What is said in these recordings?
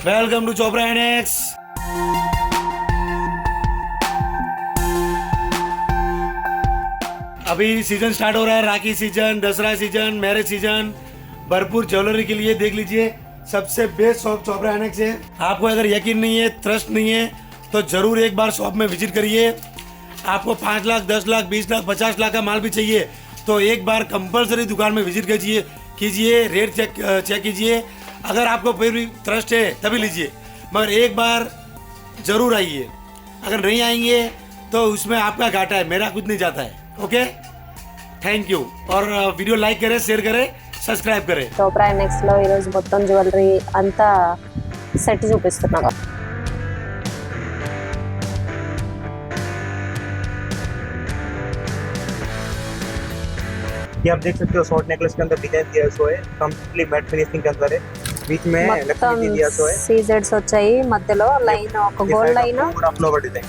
Welcome to Chopra annex. अभी season start हो रहा है, Rakhi season, Dussehra season, marriage season. भरपूर ज्वेलरी के लिए देख लीजिए, सबसे बेस्ट शॉप चोपड़ा एनेक्स है। आपको अगर यकीन नहीं है, ट्रस्ट नहीं है, तो जरूर एक बार शॉप में विजिट करिए। आपको 5 लाख, 10 लाख, 20 लाख, 50 लाख का माल भी चाहिए तो एक बार कंपलसरी दुकान में विजिट कीजिए, रेट चेक कीजिए। अगर आपको फिर भी ट्रस्ट है तभी लीजिए, मगर एक बार जरूर आइए। अगर नहीं आएंगे तो उसमें आपका घाटा है, मेरा कुछ नहीं जाता है। Okay, thank you. और वीडियो लाइक करें, शेयर करें, సబ్స్క్రైబ్ కరే। చోప్రా ఎనెక్స్ లో ఈరోజు మొత్తం జ్యువెలరీ అంతా సెట్ చూపిస్తున్నాను। ये आप देख सकते हो शॉर्ट नेकलेस के अंदर डिजाइन दिया हुआ है, कंप्लीटली मैट फिनिशिंग के अंदर है। बीच में लक्ष्मी दिया हुआ है, సీజెడ్స్ వచ్చాయి, మధ్యలో లైన్ ఒక గోల్డ్ లైన్, पूरा फ्लावर डिजाइन।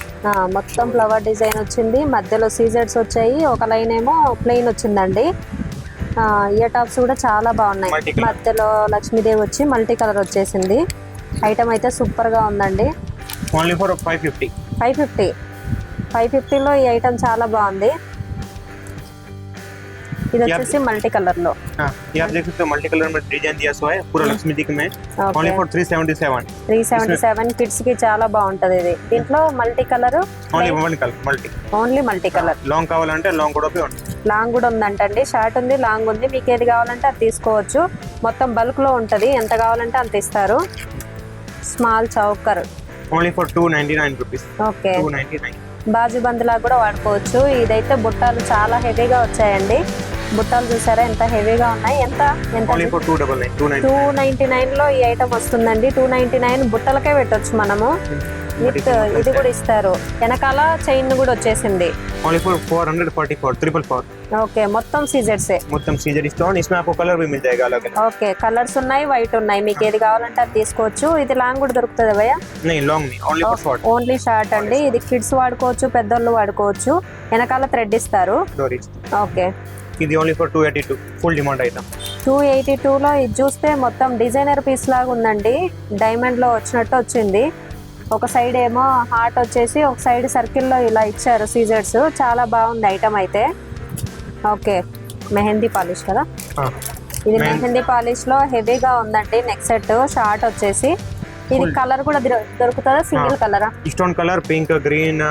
మొత్తం ఫ్లవర్ డిజైన్ వచ్చింది, మధ్యలో సీజెడ్స్ వచ్చాయి, ఒక లైన్ ఏమో ప్లెయిన్ వచ్చిందండి। ఇయర్ టాప్స్ కూడా చాలా బాగున్నాయి, మధ్యలో లక్ష్మీదేవి వచ్చి మల్టీ కలర్ వచ్చేసింది। ఐటమ్ అయితే సూపర్ గా ఉందండి। ఓన్లీ ఫర్ 550 550లో ఈ ఐటమ్ చాలా బాగుంది। ఇది వచ్చేసి మల్టీ కలర్ లో, ये आप देख सकते हो मल्टी कलर में डिजाइन दिया हुआ है पूरा लक्ष्मी जी में। ओनली फॉर 377 కిడ్స్ కి చాలా బాగుంటది ఇది। దీంట్లో multi colour, only one colour only multi colour. Long కావాలంటే లాంగ్ కూడా ఉంది, లాంగ్ కూడా ఉందంటండి, షార్ట్ ఉంది, లాంగ్ ఉంది, మీకు ఏది కావాలంటే అది తీసుకోవచ్చు। మొత్తం బల్క్ లో ఉంటది, ఎంత కావాలంటే అంత ఇస్తారు। Small choker only for 299 rupees. Okay, 299 బాజు బందులా కూడా వాడుకోవచ్చు। ఇదైతే బుట్టాలు చాలా హెవీగా వచ్చాయండి, బుట్టాలు చూసారా ఎంత హెవీగా ఉన్నాయి। ఎంత ఎంత ఓన్లీ ఫర్ 299 లో ఈ ఐటమ్ వస్తుందండి। 299 బుట్టలకే పెట్టొచ్చు మనము, విత్ ఇది కూడా ఇస్తారు, వెనకాల చైన్ కూడా వచ్చేసింది। Only for 444 444। ఓకే, మొత్తం సీజర్సే, మొత్తం सीजर स्टोन। इसमें आपको कलर भी मिल जाएगा अलग अलग। ఓకే, కలర్స్ ఉన్నాయి, వైట్ ఉన్నాయి, మీకు ఏది కావాలంటే అది తీసుకోవచ్చు। ఇది లాంగ్ కూడా దొరుకుతుంది భయ్యా? नहीं लॉन्ग नहीं, only for short. Only short అండి, ఇది కిడ్స్ వాడుకోవచ్చు, పెద్దోళ్ళు వాడుకోవచ్చు, వెనకాల థ్రెడ్ ఇస్తారు। ఓకే, ఇది only for 282, full demand item. 282 లో ఇది చూస్తే మొత్తం డిజైనర్ పీస్ లాగా ఉందండి, డైమండ్ లో వచ్చినట్టు వచ్చింది। ఒక సైడ్ ఏమో హార్ట్ వచ్చేసి, ఒక సైడ్ సర్కిల్ లో ఇలా ఇచ్చారు సీజర్స్, చాలా బాగుంది ఐటమ్ అయితే। ఓకే, మెహందీ పాలిష్ కదా ఇది, మెహందీ పాలిష్ లో హెవీగా ఉందండి। నెక్ సెట్ షార్ట్ వచ్చేసి, ఇది కలర్ కూడా దొరుకుతుందా? సింగిల్ కలరా? Stone colour, pink, green,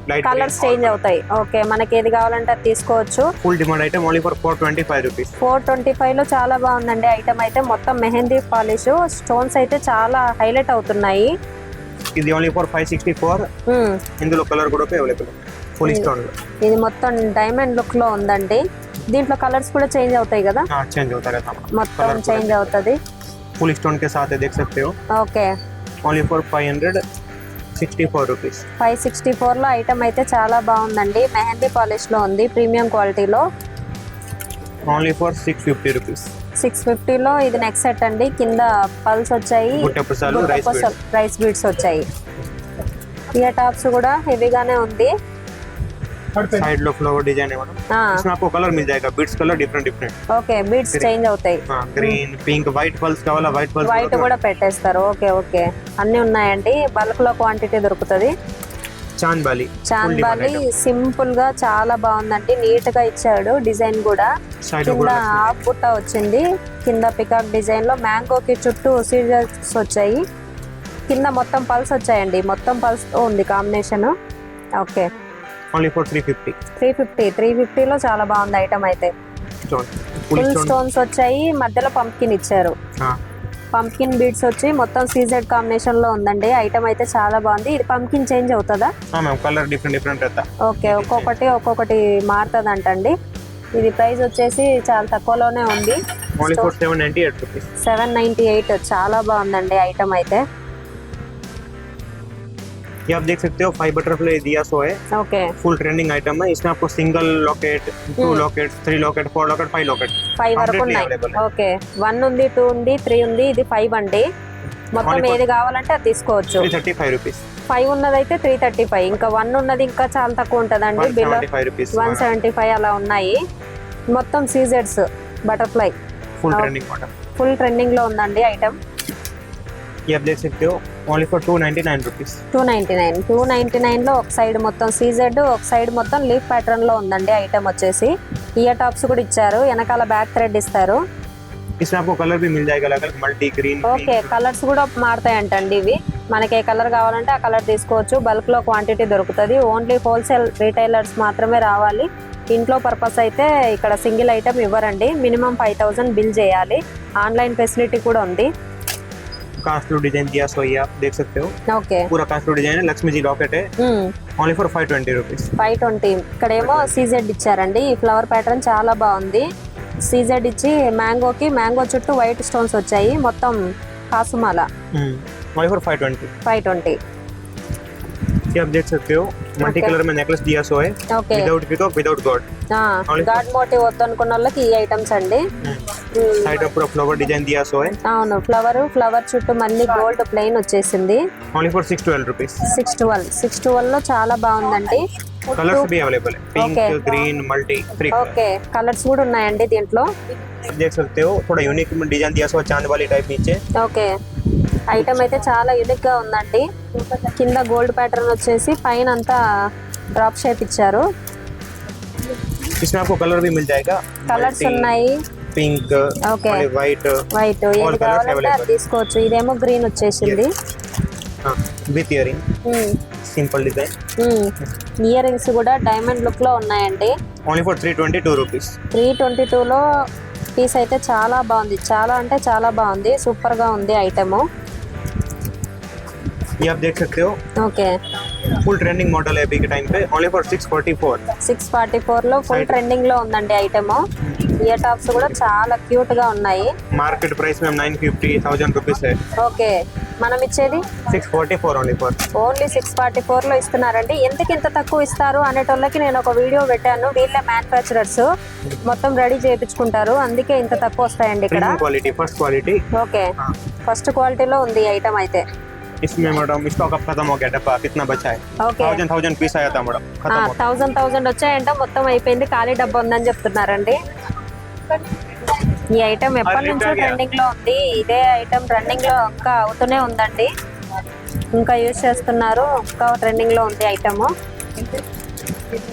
light colours change అవుతాయి। ఓకే, మనకి ఏది కావాలంటే అది తీసుకోవచ్చు। Full demand item only for 425 rupees. 425 లో చాలా బాగుందండి ఐటమ్ అయితే। మొత్తం మెహందీ పాలిష్, స్టోన్స్ అయితే చాలా హైలైట్ అవుతున్నాయి। ఇది ఓన్లీ ఫర్ 564। ఇందులో కలర్ కూడా అవైలబుల్, ఫుల్ స్టోన్ లో। ఇది మొత్తం డైమండ్ లుక్ లో ఉందండి, దీంట్లో కలర్స్ కూడా చేంజ్ అవుతాయి కదా? చేంజ్ అవుతా रहता, మొత్తం చేంజ్ అవుతది। फुल स्टोन के साथ है, देख सकते हो। Okay, only for 564 rupees. 564 లో ఐటమ్ అయితే చాలా బాగుందండి, మెహందీ పాలిష్ లో ఉంది, ప్రీమియం క్వాలిటీలో। Only for 650 rupees. 650 లో ఇది నెక్ సెట్ అండి, కింద పల్స్ వచ్చాయి, రైస్ బీడ్స్ వచ్చాయి। ఇయర్ టాప్స్ కూడా హెవీగానే ఉంది, साइड लो फ्लावर डिजाइन है मैडम। इसमें आपको कलर मिल जाएगा, beads colour different different. Okay, beads change అవుతాయి, ग्रीन, पिंक, వైట్ పల్స్ కావాలా వైట్ పల్స్, వైట్ కూడా పెట్టేస్తారు। ఓకే ఓకే, అన్ని ఉన్నాయండి, బల్క్ లో క్వాంటిటీ దొరుకుతుంది। చాంద్బాలి సింపుల్ గా చాలా బాగుందండి, నీట్ గా ఇచ్చాడు డిజైన్ కూడా। కింద హాఫ్ బుట్ట వచ్చింది, కింద పికాక్ డిజైన్ లో మ్యాంగో కి చుట్టూ సీజర్స్ వచ్చాయి, కింద మొత్తం పల్స్ వచ్చాయండి, మొత్తం పల్స్ తో ఉంది కాంబినేషన్। ఓకే, ఓన్లీ ఫర్ 350 లో చాలా బాగుంది ఐటమ్ అయితే। ఫుల్ స్టోన్స్ వచ్చాయి, మధ్యలో పంప్కిన్ ఇచ్చారు, పంప్కిన్ బీడ్స్ వచ్చి మొత్తం సీజెడ్ కాంబినేషన్ లో ఉందండి ఐటమ్ అయితే చాలా బాగుంది। ఇది పంప్కిన్ చేంజ్ అవుతుందా? కలర్ డిఫరెంట్ డిఫరెంట్ ఓకే, ఒక్కొక్కటి మారుతుంది అంటండి। ఇది ప్రైస్ వచ్చేసి చాలా తక్కువలోనే ఉంది, 798, చాలా బాగుందండి ఐటమ్ అయితే। ये आप देख सकते हो 5 बटरफ्लाई दिया सो है। ओके, फुल ट्रेंडिंग आइटम है, इसमें आपको single locket, 2 locket, 3 locket, 4 locket, 5 locket, 5 వరకు ఉన్నాయి। ఓకే, 1 ఉంది, 2 ఉంది, 3 ఉంది, ఇది 5 అండి। మొత్తం ఏది కావాలంటే అది తీసుకోవచ్చు। 335 రూపీస్। 5 ఉన్నదైతే 335, ఇంకా 1 ఉన్నది ఇంకా చాలా తక్కువ ఉంటదండి, బిలో 175 అలా ఉన్నాయి। మొత్తం సీజెడ్స్ butterfly full trending model, full trending లో ఉందండి ఐటమ్। ये आप देख सकते हो ओनली फॉर 299 रुपीस। 299 లో ఒక సైడ్ మొత్తం సీజెడ్, ఒక సైడ్ మొత్తం లీఫ్ ప్యాటర్న్ లో ఉందండి ఐటమ్ వచ్చేసి. ఇయర్ టాప్స్ కూడా ఇచ్చారు, వెనకాల బ్యాక్ థ్రెడ్ ఇస్తారు. इसमें आपको कलर भी मिल जाएगा अलग अलग मल्टी ग्रीन। ఓకే, కలర్స్ కూడా మారుతాయంటండి ఇవి. మనకి ఏ కలర్ కావాలంటే ఆ కలర్ తీసుకోవచ్చు. బల్క్ లో క్వాంటిటీ దొరుకుతుంది. ఓన్లీ హోల్సేల్ రీటైలర్స్ మాత్రమే రావాలి. ఇంట్లో పర్పస్ అయితే ఇక్కడ సింగిల్ ఐటమ్ ఇవ్వరండి. మినిమం 5000 బిల్ చేయాలి. ఆన్లైన్ ఫెసిలిటీ కూడా ఉంది. कास्टू डिजाइन दिया सो ये आप देख सकते हो, ఓకే. पूरा कास्टू डिजाइन है, लक्ष्मी जी लॉकेट है, ओनली फॉर 520 रुपीस। 520. ఇక్కడేమో సీజెడ్ ఇచ్చారండి. ఈ ఫ్లవర్ ప్యాటర్న్ చాలా బాగుంది. సీజెడ్ ఇచ్చి మ్యాంగో చుట్టూ వైట్ స్టోన్స్ వచ్చాయి. మొత్తం కాసుమాల. Only for 520। 520. ये आप देख सकते हो मल्टी कलर में नेकलेस दिया सो है, okay. Without peacock without god. God motive వద్దనుకున్న వాళ్ళకి ఈ ఐటమ్స్ అండి. साइड में पूरा फ्लावर डिजाइन दिया सो है, అవును, ఫ్లవర్ చుట్టూ మళ్ళీ గోల్డ్ ప్లెయిన్ వచ్చేసింది. Only for 612 rupees. 612 లో చాలా బాగుందండి. कलर्स भी अवेलेबल है, pink Okay. Green multi 3 okay, colours కూడా ఉన్నాయండి దీంట్లో. देख सकते हो थोड़ा यूनिक डिजाइन दिया सो है, चांद वाली टाइप नीचे। ఓకే, ఐటమ్ అయితే చాలా యూనిక్ గా ఉందండి. కింద గోల్డ్ ప్యాటర్న్ వచ్చేసి పైన అంతా డ్రాప్ షేప్ ఇచ్చారు. इसमें आपको कलर भी मिल जाएगा, కలర్స్ ఉన్నాయి. Pink Okay. वाइट వైట్ ఏది colours కావాలంటే అది available. తీసుకోవచ్చు. ఇదేమో గ్రీన్ వచ్చేసింది. With earring simple design, ear rings కూడా డైమండ్ లుక్ లో ఉన్నాయండి. Only for 322 rupees. 322 లో పీస్ అయితే చాలా బాగుంది. చాలా అంటే చాలా బాగుంది. సూపర్ గా ఉంది ఐటమ్. ये आप देख सकते हो ఓకే, फुल ट्रेंडिंग मॉडल है अभी के टाइम पे, ओनली फॉर 644। 644 లో ఫుల్ ట్రెండింగ్ లో ఉందండి ఐటమ్. ఇయర్ టాప్స్ కూడా చాలా క్యూట్ గా ఉన్నాయి. मार्केट प्राइस में 950,000 रुपीस है, ఓకే, మనం ఇచ్చేది 644 ओनली फॉर। ఓన్లీ 644 లో ఇస్తున్నారండి. ఎందుకు ఇంత తక్కువ ఇస్తారు అనేటోళ్ళకి నేను ఒక వీడియో పెట్టాను. వీళ్ళే మ్యానుఫ్యాక్చరర్స్ మొత్తం రెడీ చేయించుకుంటారు, అందుకే ఇంత తక్కువ వస్తాయండి ఇక్కడ. Premium quality, first quality. Okay, first క్వాలిటీలో ఉంది ఐటమ్ అయితే. इसमें मैडम स्टॉक अब खत्म हो गया, डब्बा कितना बचा है? ఓకే, 1000 पीस आया था मैडम, खत्म हो गया। 1000 వచ్చాయంట, మొత్తం అయిపోయింది. ఖాళీ డబ్బా ఉందని చెప్తున్నారండి. ఈ ఐటమ్ ఎప్పటి నుంచో ట్రెండింగ్ లో ఉంది. ఇదే ఐటమ్ ట్రెండింగ్ లో ఇంకా అవుతూనే ఉందండి. ఇంకా యూజ్ చేస్తున్నారు, ఇంకా ట్రెండింగ్ లో ఉంది item.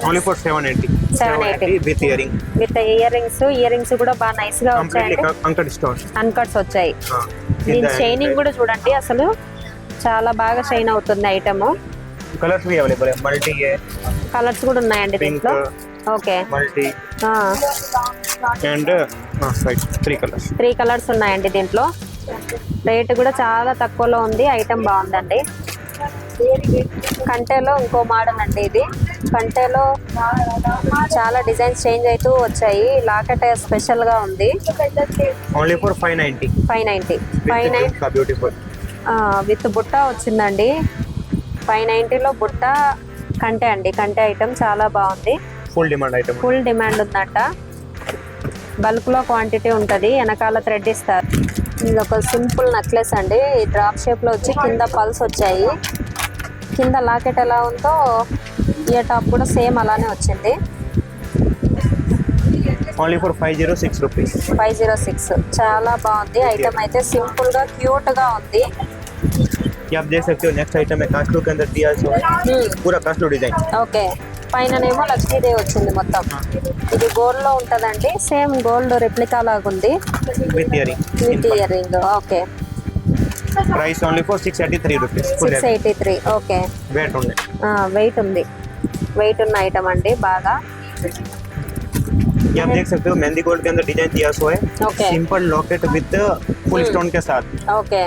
Only for 780। 780 with earring, with ear rings కూడా బాగా నైస్ గా कंप्लीटली వచ్చాయండి. अंकट स्टोन। అన్కట్స్ వచ్చాయి. దీని షైనింగ్ కూడా చూడండి, అసలు చాలా బాగా షైన్ అవుతుంది ఐటమ్. कलर्स भी अवेलेबल है, मल्टी है, కలర్స్ కూడా ఉన్నాయండి पिंक దీంట్లో. Okay, multi and right 3 colours. 3 colours ఉన్నాయండి దీంట్లో. రేట్ కూడా చాలా తక్కువలో ఉంది. ఐటమ్ బాగుందండి. కంటేలో ఇంకో మోడల్ అండి ఇది. కంటేలో చాలా డిజైన్స్ చేంజ్ అవుతూ వచ్చాయి. లాకెట్ స్పెషల్ గా ఉంది. Only for 590। 590 590 का ब्यूटीफुल విత్ బుట్ట వచ్చిందండి. 590 లో బుట్ట కంటే అండి. కంటే ఐటమ్ చాలా బాగుంది. Full demand item. Full demand ఉందంట. బల్క్ లో క్వాంటిటీ ఉంటుంది. వెనకాల థ్రెడ్ ఇస్తారు. ఇది ఒక సింపుల్ నెక్లెస్ అండి. డ్రాప్ షేప్ లో వచ్చి కింద పల్స్ వచ్చాయి. కింద లాకెట్ ఎలా ఉందో ఇయర్ టాప్ కూడా సేమ్ అలానే వచ్చింది. Only for 506 rupees. 506 చాలా బాగుంది ఐటమ్ అయితే. సింపుల్ గా క్యూట్ గా ఉంది. ये आप देख सकते हो नेक्स्ट आइटम है कास्टू के अंदर दिया सो है, पूरा कास्टू डिजाइन। ఓకే, పైననేమో లక్ష్మీదేవి వచ్చింది మొత్తం. ఇది గోల్డ్ లో ఉంటదండి. సేమ్ గోల్డ్ రెప్లికా లాగా ఉంది. With earring, with earring. Okay, price only for 683 rupees. 683. Okay, weight only. Weight ఉంది. వెయిట్ ఉన్న ఐటమ్ అండి బాగా. ये आप देख सकते हो मेहंदी गोल्ड के अंदर डिजाइन दिया सो है, Okay. Simple locket with full stone के साथ, okay,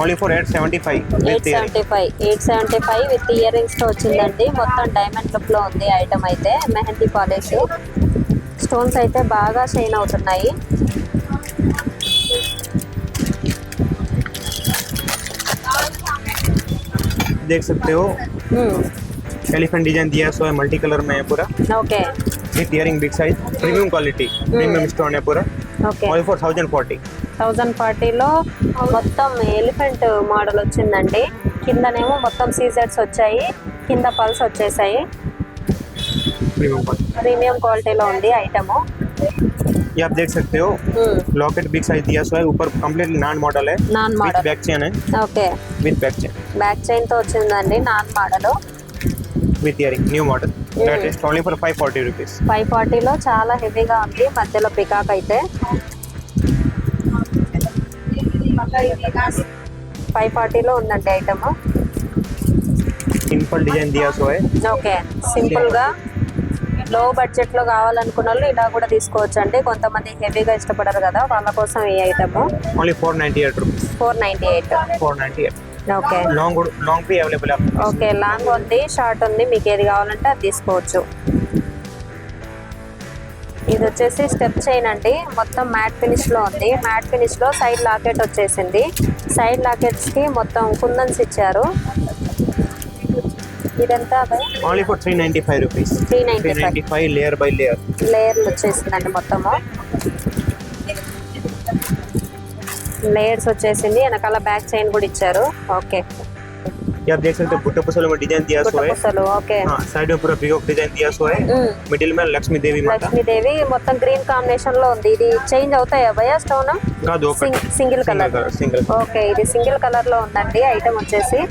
only for 875 with earring. 875 with ear rings తో వచ్చిందండి. మొత్తం డైమండ్ లుక్ లో ఉంది ఐటమ్ అయితే. మెహందీ పాలిష్ స్టోన్స్ అయితే బాగా షైన్ అవుతున్నాయి. देख सकते हो एलिफेंट डिजाइन दिया सो है, मल्टी कलर में है पूरा, okay, with earring big size, premium quality, premium stone है पूरा, ఓకే. Only for 1040। 1040లో మొత్తం ఎలిఫెంట్ మోడల్ వచ్చిందండి. కిందనేమో మొత్తం సీజర్స్ వచ్చాయి. కింద పల్స్ వచ్చేసాయి. Premium quality. ప్రీమియం క్వాలిటీలో ఉంది ఐటమ్. ये आप देख सकते हो लॉकेट बिग साइज दिया हुआ है, ऊपर कंप्लीटली नॉन मॉडल है, non with model. Back chain है, okay, with back chain, back chain తో వచ్చిందండి non model. With earring, new model. That is only for 540 rupees. 540లో చాలా హెవీగా ఉంది, మధ్యలో పికాక్ అయితే 540లో ఉందండి ఐటమ్. सिंपल डिजाइन दिया हुआ है, ఓకే, సింపుల్ గా లో బడ్జెట్ లో కావాలనుకున్న వాళ్ళు ఇలా కూడా తీసుకోవచ్చు అండి. కొంతమంది హెవీగా ఇష్టపడరు కదా, వాళ్ళ కోసం ఈ item only 498 rupees. 498. 498. Okay long भी अवेलेबल है आपके पास. ఓకే, లాంగ్ ఉంది, షార్ట్ ఉంది, మీకు ఏది కావాలంటే అది తీసుకోవచ్చు. ఇది వచ్చేసి స్టెప్ చైన్ అండి, మొత్తం మ్యాట్ ఫినిష్ లో ఉంది. మ్యాట్ ఫినిష్ లో సైడ్ లాకెట్ వచ్చేసింది. సైడ్ లాకెట్స్ కి మొత్తం కుందన్స్ ఇచ్చారు. ఇదంతా Only for 395 rupees. 395 layer by layer. లేయర్లు వచ్చేసిందండి, మొత్తము లేయర్స్ వచ్చేసింది. వెనకాల బ్యాక్ చైన్ కూడా ఇచ్చారు. ఓకే, ये आप देख सकते हो बुट्टे पुसलों में डिजाइन दिया हुआ है. పుట్టపుసలు. ఓకే, हाँ, साइड में पूरा पीकॉक डिजाइन दिया हुआ है, मिडिल में लक्ष्मी देवी माता లక్ష్మీదేవి మొత్తం గ్రీన్ కాంబినేషన్ లో ఉంది. ఇది చేంజ్ అవుతాయా భయ స్టోన్? का दो సింగిల్ కలర్. सिंगल. ఓకే, ఇది సింగిల్ కలర్ లో ఉందండి ఐటమ్ వచ్చేసి.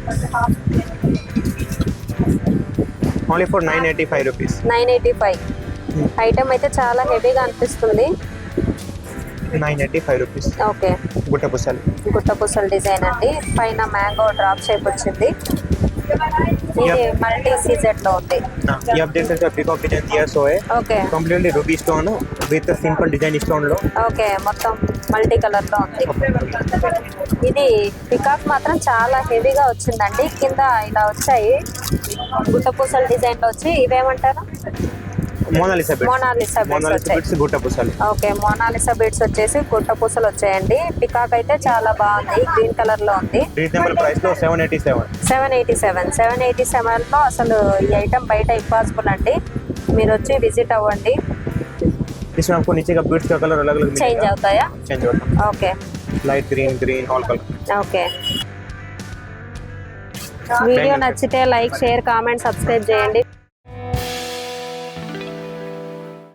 Only for 985 rupees. 985. ఐటమ్ అయితే చాలా హెవీగా అనిపిస్తుంది. 985 rupees. ఓకే, बुट्टे पुसल. గుట్టపూసల డిజైన్ అండి, పైన మ్యాంగో డ్రాప్ షేప్ వచ్చింది. ఇది మల్టీ సీజెడ్ లో ఉంది. हाँ, ये आप देख सकते हो पीकॉक डिजाइन दिया हुआ है, okay completely Ruby stone with simple design stone low. Okay, మొత్తం మల్టీ కలర్ లో ఉంది. ఇది పికాక్ మాత్రం చాలా హెవీగా వచ్చిందండి. కింద ఇలా వచ్చాయి గుట్టపూసల డిజైన్ లో వచ్చి, ఇవేమంటారు? Mona Lisa bits. Mona Lisa bits Mona Lisa వచ్చాయి. बिट्स बुट्टे पुसल. ఓకే, మోనాలిసా బిట్స్ వచ్చేసి గుట్టపూసలు వచ్చాయండి. పికాక్ అయితే చాలా బాగుంది, గ్రీన్ కలర్ లో ఉంది. రీజనబుల్ ప్రైస్ లో 787. 787 లో అసలు ఈ ఐటమ్ బయట ఇంపాసిబుల్ అండి. మీరు వచ్చి విజిట్ అవ్వండి. इसमें आपको नीचे का बीट्स का कलर अलग अलग చేంజ్ मिलेगा, అవుతాయా? चेंज होता है, okay light green all colour. Okay, video నచ్చితే లైక్, షేర్, కామెంట్, సబ్స్క్రైబ్ చేయండి.